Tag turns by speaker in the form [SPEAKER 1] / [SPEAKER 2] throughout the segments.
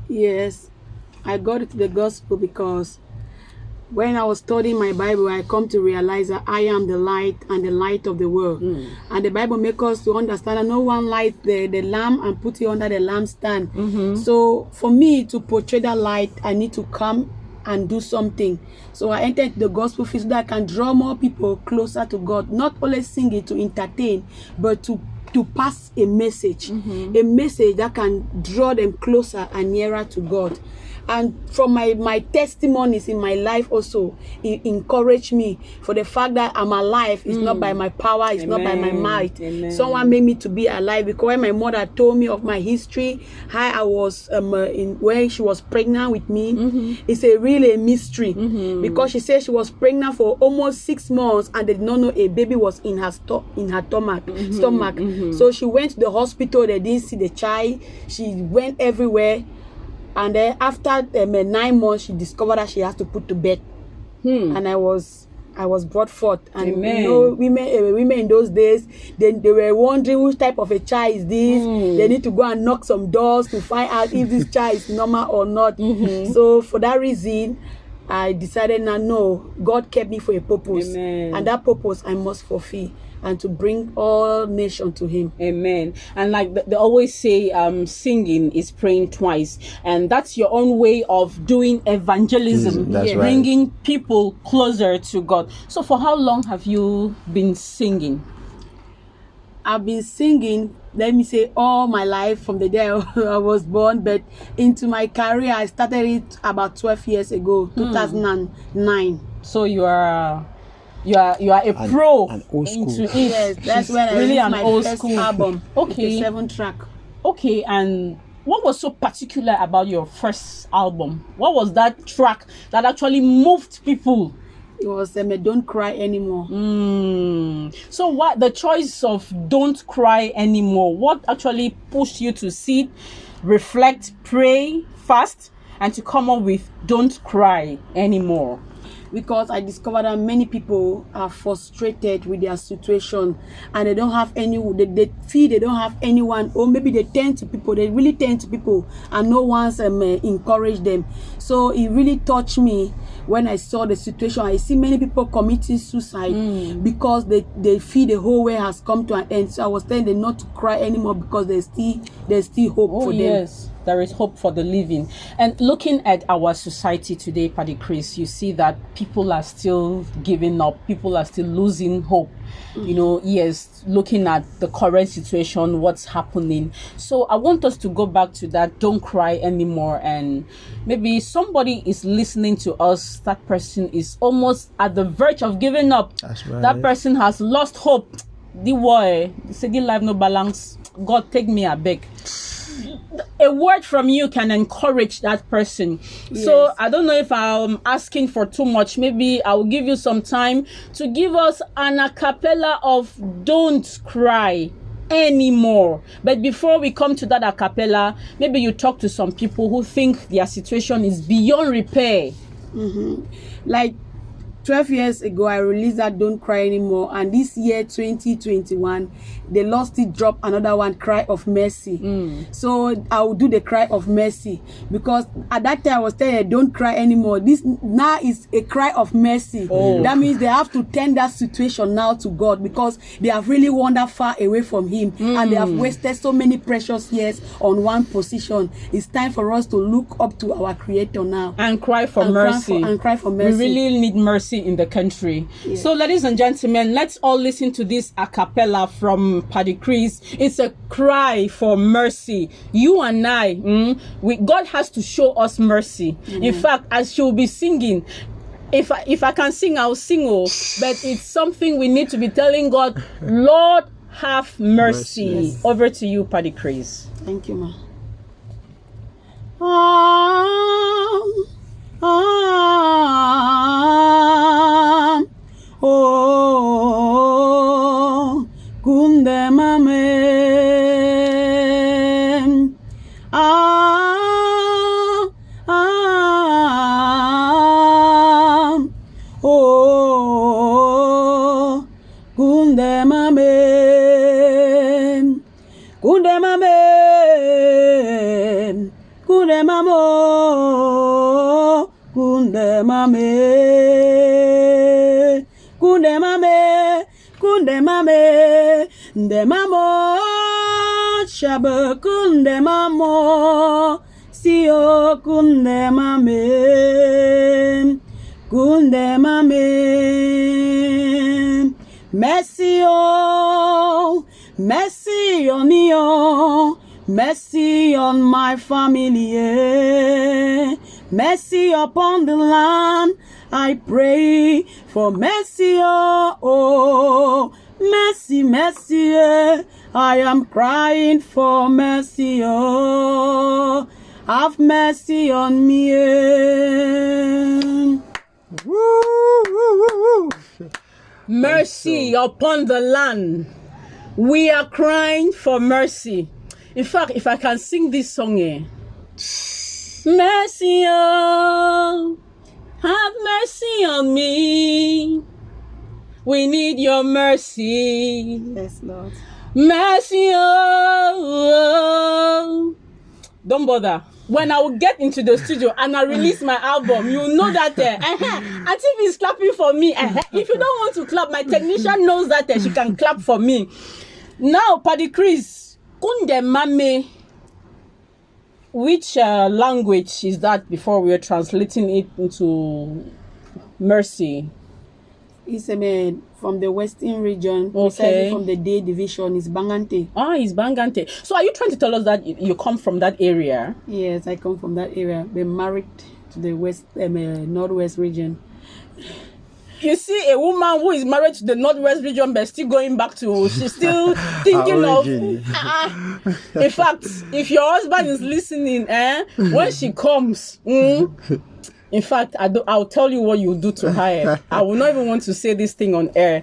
[SPEAKER 1] Yes, I got into the gospel because when I was studying my Bible, I come to realize that I am the light and the light of the world. And the Bible makes us to understand that no one lights the lamp and put it under the lampstand. So for me to portray that light, I need to come and do something. So I entered the gospel field so that I can draw more people closer to God. Not only sing it to entertain, but to pass a message that can draw them closer and nearer to God. And from my testimonies in my life also, it encouraged me for the fact that I'm alive. It's not by my power, it's not by my might. Someone made me to be alive, because when my mother told me of my history, how I was when she was pregnant with me, it's really a mystery, because she said she was pregnant for almost 6 months and they did not know a baby was in her stomach. So she went to the hospital, they didn't see the child. She went everywhere. And then after 9 months, she discovered that she has to put to bed. And I was brought forth. And you know, women in those days, they were wondering which type of a child is this. They need to go and knock some doors to find out if this child is normal or not. So for that reason, I decided now, no, God kept me for a purpose. And that purpose I must fulfill, and to bring all nations to him.
[SPEAKER 2] Amen. And like they always say, singing is praying twice, and that's your own way of doing evangelism, bringing people closer to God. So for how long have you been singing?
[SPEAKER 1] I've been singing, let me say, all my life from the day I was born, but into my career, I started it about 12 years ago, 2009.
[SPEAKER 2] So you are a pro
[SPEAKER 3] an old school.
[SPEAKER 1] Into it. Yes, that's when I
[SPEAKER 2] really
[SPEAKER 1] released my first album.
[SPEAKER 2] Okay.
[SPEAKER 1] 7-track.
[SPEAKER 2] Okay, and what was so particular about your first album? What was that track that actually moved people?
[SPEAKER 1] It was Don't Cry Anymore.
[SPEAKER 2] So what the choice of Don't Cry Anymore, what actually pushed you to sit, reflect, pray, fast, and to come up with Don't Cry Anymore?
[SPEAKER 1] Because I discovered that many people are frustrated with their situation, and they don't have they feel they don't have anyone, or maybe they really turn to people and no one's encourage them. So it really touched me when I saw the situation. I see many people committing suicide because they feel the whole world has come to an end. So I was telling them not to cry anymore, because there's still hope for them.
[SPEAKER 2] Yes, there is hope for the living. And looking at our society today, Paddychris, you see that people are still giving up. People are still losing hope. You know, yes, looking at the current situation, what's happening. So I want us to go back to that Don't Cry Anymore. And maybe somebody is listening to us. That person is almost at the verge of giving up.
[SPEAKER 3] That's right.
[SPEAKER 2] That person has lost hope. The way, say the life no balance. God, take me a beg. A word from you can encourage that person. Yes. So I don't know if I'm asking for too much. Maybe I'll give you some time to give us an a cappella of Don't Cry Anymore. But before we come to that a cappella, maybe you talk to some people who think their situation is beyond repair.
[SPEAKER 1] Like 12 years ago, I released that Don't Cry Anymore, and this year 2021, they lost it, drop another one, Cry of Mercy. So I will do the Cry of Mercy, because at that time I was telling her, don't cry anymore. This now is a cry of mercy. That means they have to turn that situation now to God, because they have really wandered far away from him, and they have wasted so many precious years on one position. It's time for us to look up to our Creator now
[SPEAKER 2] and cry for mercy.
[SPEAKER 1] Cry for mercy.
[SPEAKER 2] We really need mercy in the country. Yeah. So ladies and gentlemen, let's all listen to this a cappella from Paddychris. It's a cry for mercy. You and I, God has to show us mercy. In fact, as she'll be singing, if I can sing, I'll sing. But it's something we need to be telling God, Lord, have mercy.
[SPEAKER 1] Yes.
[SPEAKER 2] Over to you, Paddychris.
[SPEAKER 1] Thank you, ma. Kunde mame kunde mame kunde mame, kunde mame, kunde mame, nde mamo, shabe kunde mamo, siyo kunde mame, kunde mame. Mercy, oh, mercy on me, oh, mercy on my family, yeah. Mercy upon the land, I pray for mercy, oh, mercy, mercy, yeah. I am crying for mercy, oh, have mercy on me, yeah.
[SPEAKER 3] Woo, woo, woo, woo.
[SPEAKER 2] Mercy upon the land. We are crying for mercy. In fact, if I can sing this song here. Mercy, oh, have mercy on me. We need your mercy.
[SPEAKER 1] Yes, Lord.
[SPEAKER 2] Mercy, oh. Don't bother. When I will get into the studio and I release my album, you know that Auntie is clapping for me. If you don't want to clap, my technician knows that she can clap for me. Now, Paddychris, kunde mame, which language is that before we are translating it into mercy?
[SPEAKER 1] It's from the western region,
[SPEAKER 2] Okay.
[SPEAKER 1] from the Day division, is Bangante.
[SPEAKER 2] Ah, it's Bangante. So are you trying to tell us that you come from that area?
[SPEAKER 1] Yes, I come from that area. Been married to the northwest region.
[SPEAKER 2] You see a woman who is married to the northwest region but still going back to, she's still thinking of, in fact, if your husband is listening, when she comes, in fact, I'll tell you what you do to her. I will not even want to say this thing on air.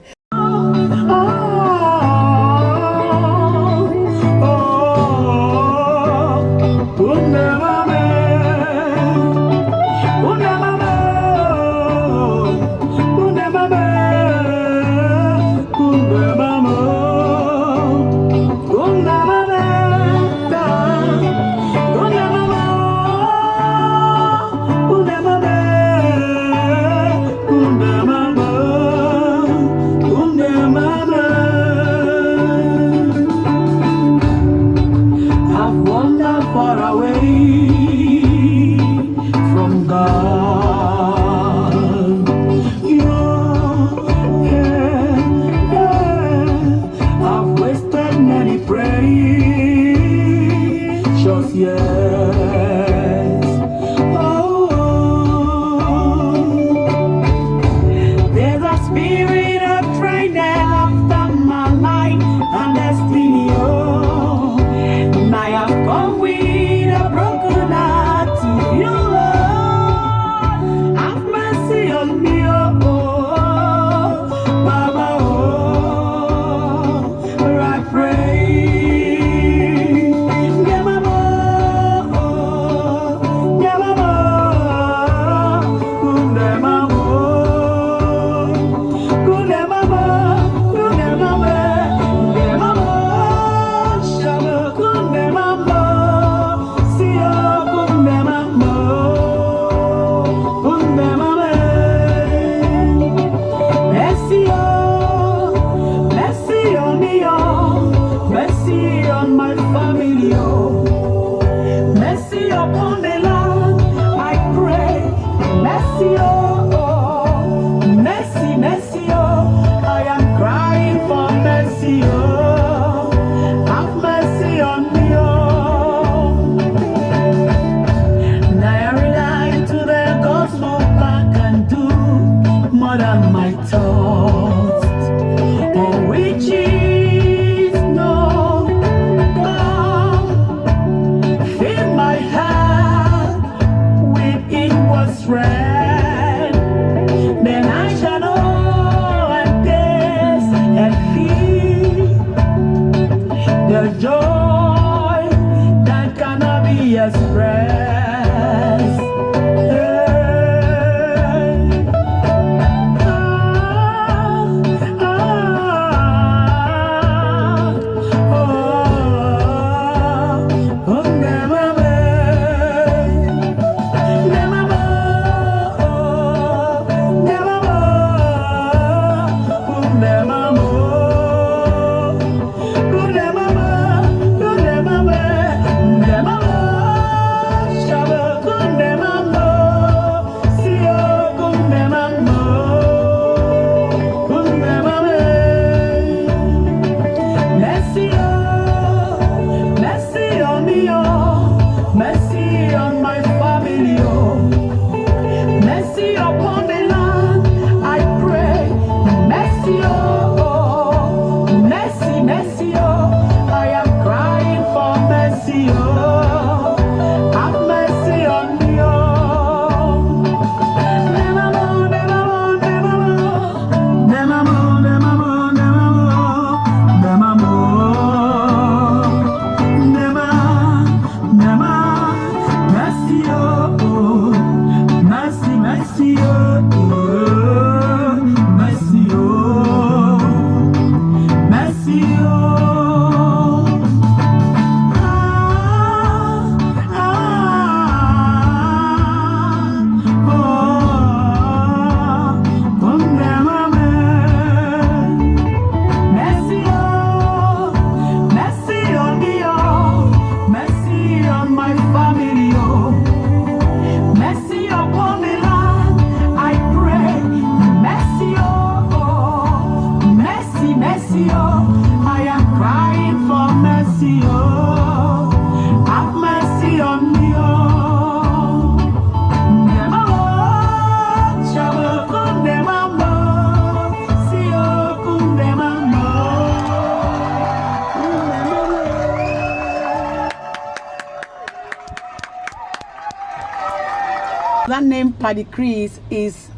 [SPEAKER 1] That name Paddychris is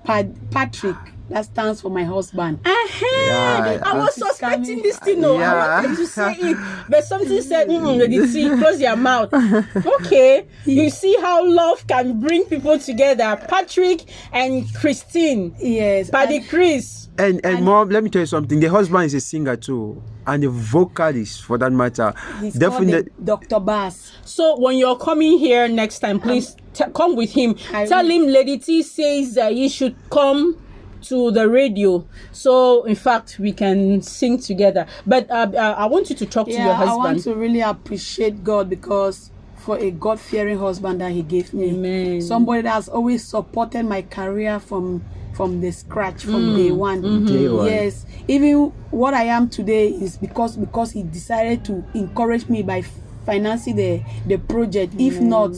[SPEAKER 1] Patrick. That stands for my husband.
[SPEAKER 2] I was suspecting this thing. No,
[SPEAKER 3] Yeah.
[SPEAKER 2] I wanted to say it, but something said, Lady T, close your mouth. Okay, you see how love can bring people together. Patrick and Christine.
[SPEAKER 1] Yes.
[SPEAKER 2] Paddychris.
[SPEAKER 3] And mom, let me tell you something. The husband is a singer too, and the vocalist for that matter.
[SPEAKER 1] He's
[SPEAKER 3] Definitely.
[SPEAKER 1] called Dr. Bass.
[SPEAKER 2] So when you're coming here next time, please come with him. Tell him Lady T says you should come to the radio, so in fact we can sing together. But I want you to talk to your husband.
[SPEAKER 1] I want to really appreciate God because for a God-fearing husband that He gave me.
[SPEAKER 2] Amen.
[SPEAKER 1] Somebody that has always supported my career from the scratch, from day one.
[SPEAKER 3] Day one.
[SPEAKER 1] Yes, even what I am today is because He decided to encourage me by financing the project. If not,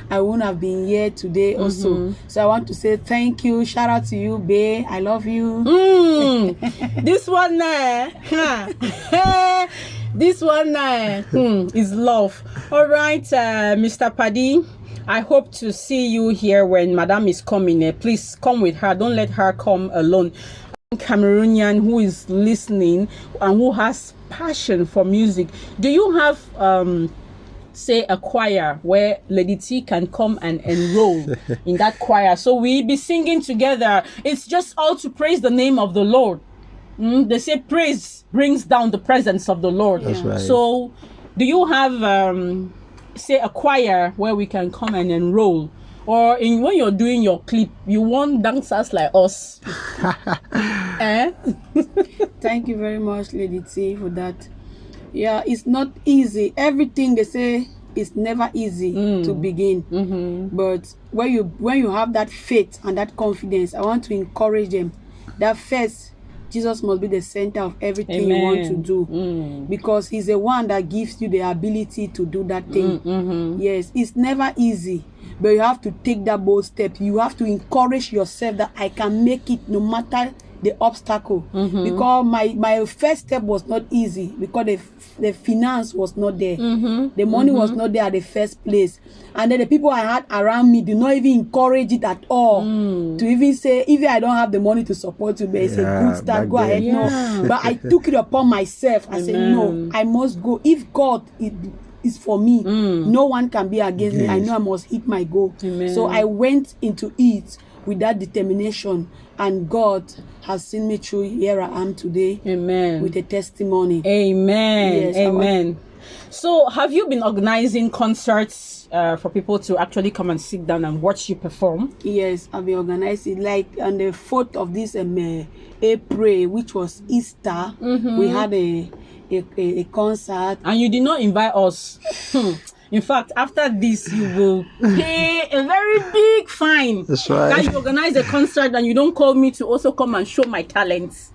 [SPEAKER 1] I wouldn't have been here today also. So I want to say thank you. Shout out to you, babe. I love you.
[SPEAKER 2] This one this one is love. All right, Mr. Paddy, I hope to see you here when Madam is coming. Please come with her. Don't let her come alone. Cameroonian who is listening and who has passion for music. Do you have say a choir where Lady T can come and enroll in that choir, so we be singing together? It's just all to praise the name of the Lord. They say praise brings down the presence of the Lord.
[SPEAKER 3] That's right.
[SPEAKER 2] So do you have say a choir where we can come and enroll? Or when you're doing your clip, you want dancers like us?
[SPEAKER 1] Thank you very much, Lady T, for that. Yeah, it's not easy. Everything they say is never easy to begin. But when you have that faith and that confidence, I want to encourage them that first, Jesus must be the center of everything you want to do, because He's the one that gives you the ability to do that thing. Yes, it's never easy, but you have to take that bold step. You have to encourage yourself that I can make it no matter the obstacle. Because my first step was not easy, because the finance was not there. The money was not there at the first place, and then the people I had around me did not even encourage it at all. To even say, if I don't have the money to support you, but it's a good start, go ahead. No, but I took it upon myself. I said, no, I must go. If God is for me, no one can be against me. I know I must hit my goal. So I went into it with that determination, and God has seen me through. Here I am today.
[SPEAKER 2] Amen.
[SPEAKER 1] With a testimony.
[SPEAKER 2] Amen.
[SPEAKER 1] Yes,
[SPEAKER 2] Amen. So have you been organizing concerts for people to actually come and sit down and watch you perform?
[SPEAKER 1] Yes, I've been organizing. Like on the 4th of this April, which was Easter, we had a concert.
[SPEAKER 2] And you did not invite us. In fact, after this, you will pay a very big fine.
[SPEAKER 3] That's right.
[SPEAKER 2] That you organize a concert and you don't call me to also come and show my talents.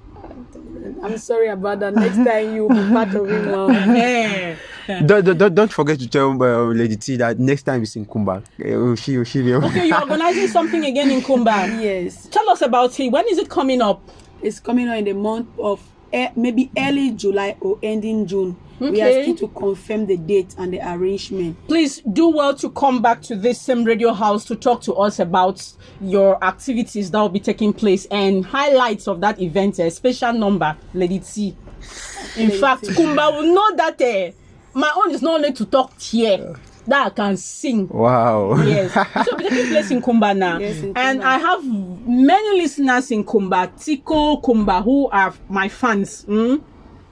[SPEAKER 1] I'm sorry about that. Next time you'll be part of it now.
[SPEAKER 3] Don't forget to tell Lady T that next time is in Kumba. She'll be
[SPEAKER 2] Okay, you're organizing something again in Kumba.
[SPEAKER 1] Yes.
[SPEAKER 2] Tell us about it. When is it coming up?
[SPEAKER 1] It's coming up in the month of maybe early July or ending June.
[SPEAKER 2] Okay.
[SPEAKER 1] We are still to confirm the date and the arrangement.
[SPEAKER 2] Please do well to come back to this same radio house to talk to us about your activities that will be taking place and highlights of that event. A special number, Lady T. In fact, Kumba will know that my own is not only to talk here, that I can sing.
[SPEAKER 3] Wow.
[SPEAKER 2] Yes. So we're taking place in Kumba now.
[SPEAKER 1] Yes, in
[SPEAKER 2] and
[SPEAKER 1] Kumba.
[SPEAKER 2] I have many listeners in Kumba, Tiko, Kumba, who are my fans.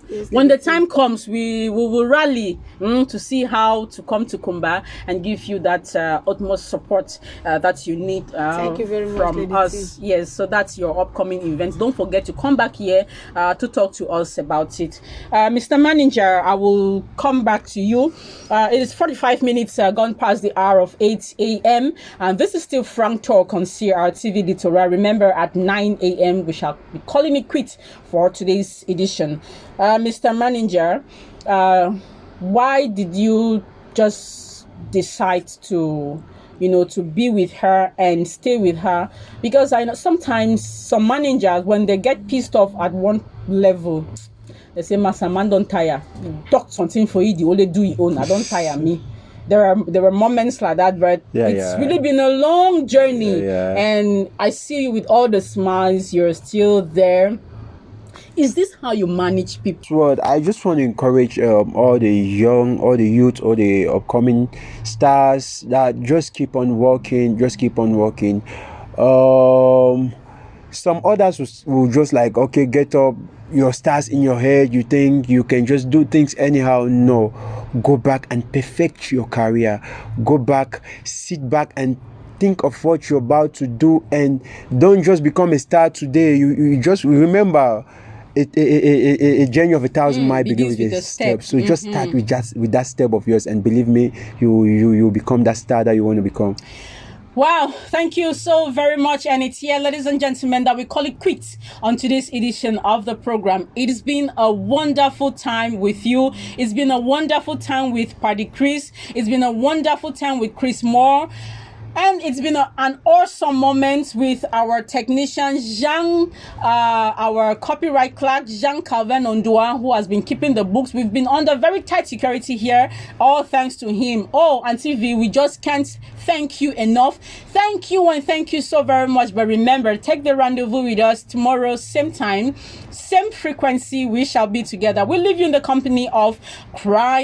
[SPEAKER 1] Yes,
[SPEAKER 2] When the time comes, we will rally to see how to come to Kumba and give you that utmost support that you need
[SPEAKER 1] Thank you very much,
[SPEAKER 2] from
[SPEAKER 1] Lady
[SPEAKER 2] us.
[SPEAKER 1] T.
[SPEAKER 2] Yes, so that's your upcoming event. Don't forget to come back here to talk to us about it. Mr. Manager, I will come back to you. It is 45 minutes gone past the hour of 8 a.m. And this is still Frank Talk on CRTV Littoral. Remember, at 9 a.m. we shall be calling it quits for today's edition. Mr. Manager, why did you just decide to be with her and stay with her? Because I know sometimes some managers, when they get pissed off at one level, they say, Master man, don't tire. Talk something for you, the only do your own. I don't tire me. there were moments like that, but it's really been a long journey. And I see you with all the smiles. You're still there. Is this how you manage people?
[SPEAKER 3] Well, I just want to encourage all the young, all the youth, all the upcoming stars that just keep on working, some others will just like, okay, get up, your stars in your head, you think you can just do things anyhow. No, go back and perfect your career. Go back, sit back and think of what you're about to do, and don't just become a star today. You just remember a journey of 1,000 miles begins with a step. So just start with that step of yours, and believe me, you become that star that you want to become.
[SPEAKER 2] Wow, thank you so very much. And it's here, ladies and gentlemen, that we call it quits on today's edition of the program. It has been a wonderful time with you. It's been a wonderful time with Paddychris. It's been a wonderful time with Chris Moore. And it's been an awesome moment with our technician, Jean, our copyright clerk, Jean Calvin Ondua, who has been keeping the books. We've been under very tight security here, all thanks to him. Oh, and TV, we just can't thank you enough. Thank you, and thank you so very much. But remember, take the rendezvous with us tomorrow, same time, same frequency. We shall be together. We'll leave you in the company of Cry